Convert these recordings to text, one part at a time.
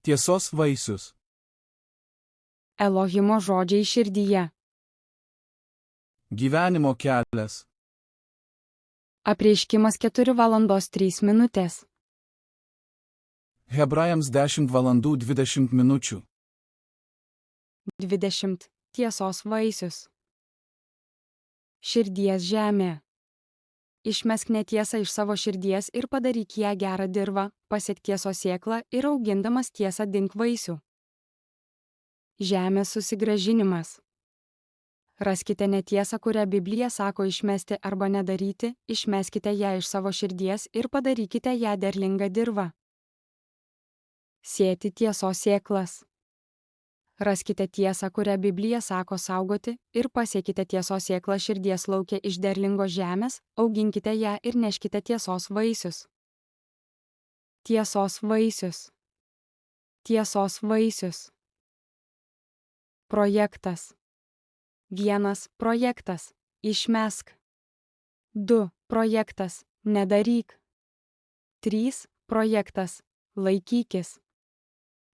Tiesos vaisius. Elohimo žodžiai širdyje. Gyvenimo kelias. Apreiškimas 4:03. Hebrajams 10:20. 20. Tiesos vaisius. Širdies žemė. Išmesk netiesą iš savo širdies ir padaryk ją gerą dirvą, pasiek tiesos sėklą ir augindamas tiesą dink vaisių. Žemės susigrąžinimas. Raskite netiesą, kurią Biblija sako išmesti arba nedaryti, išmeskite ją iš savo širdies ir padarykite ją derlingą dirvą. Sėti tiesos sėklas. Raskite tiesą, kurią Biblija sako saugoti, ir pasiekite tiesos sėklą širdies lauke iš derlingos žemės, auginkite ją ir neškite tiesos vaisius. Tiesos vaisius. Tiesos vaisius. Projektas. 1. Projektas. Išmesk. 2. Projektas. Nedaryk. 3. Projektas. Laikykis.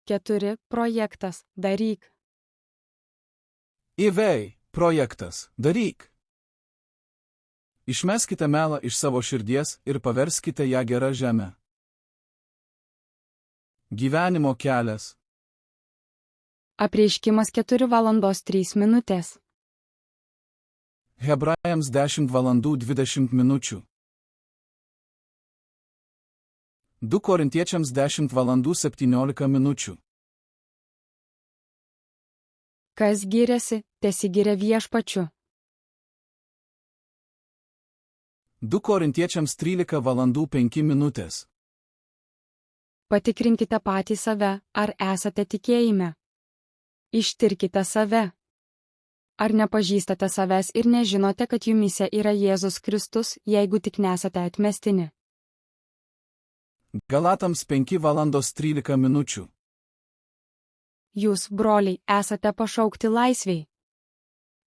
4. Projektas. Daryk. Ivei, projektas. Daryk. Išmeskite melą iš savo širdies ir paverskite ją gerą žemę. Gyvenimo kelias. Apreiškimas 4:03. Hebrajams 10:20. 2 Korintiečiams 10:17. Kas giriasi, tesigiria viešpačiu. 2 Korintiečiams 13:05. Patikrinkite patį save, ar esate tikėjime. Ištirkite save. Ar nepažįstate savęs ir nežinote, kad jumyse yra Jėzus Kristus, jeigu tik nesate atmestini. Galatams 5:13. Jūs, broliai, esate pašaukti laisvei.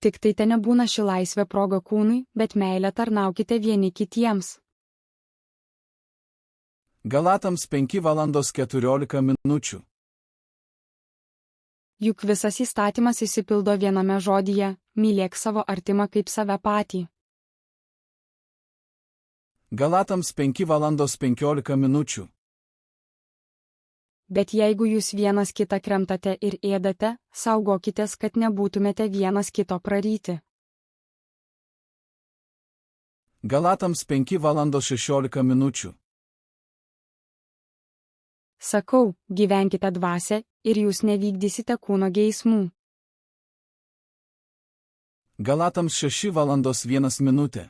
Tik tai ten nebūna ši laisvė proga kūnui, bet meilę tarnaukite vieni kitiems. Galatams 5:14. Juk visas įstatymas išsipildo viename žodyje – mylėk savo artimą kaip save patį. Galatams 5:15. Bet jeigu jūs vienas kitą kremtate ir ėdate, saugokitės, kad nebūtumėte vienas kito praryti. Galatams 5:16. Sakau, gyvenkite dvasią ir jūs nevykdysite kūno geismų. Galatams 6:1.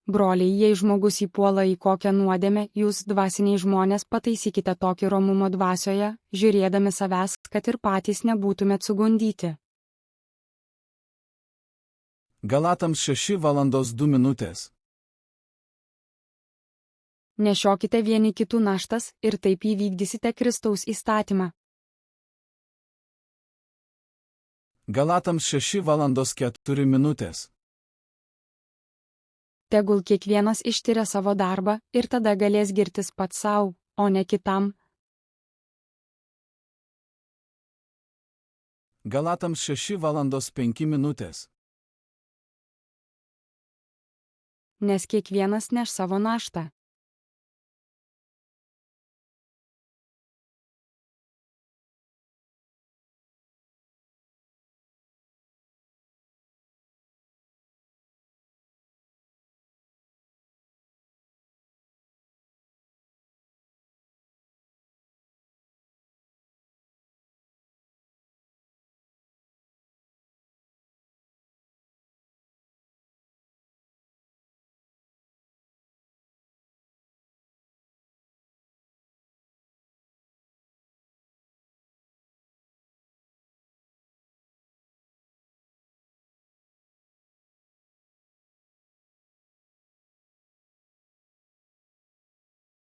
Broliai, jei žmogus įpuola į kokią nuodėmę, jūs dvasiniai žmonės pataisykite tokį romumo dvasioje, žiūrėdami savęs, kad ir patys nebūtumėt sugundyti. Galatams 6:2. Nešiokite vieni kitų naštas ir taip įvykdysite Kristaus įstatymą. Galatams 6:4. Tegul kiekvienas ištiria savo darbą ir tada galės girtis pats savo, o ne kitam. Galatams 6:5. Nes kiekvienas neš savo naštą.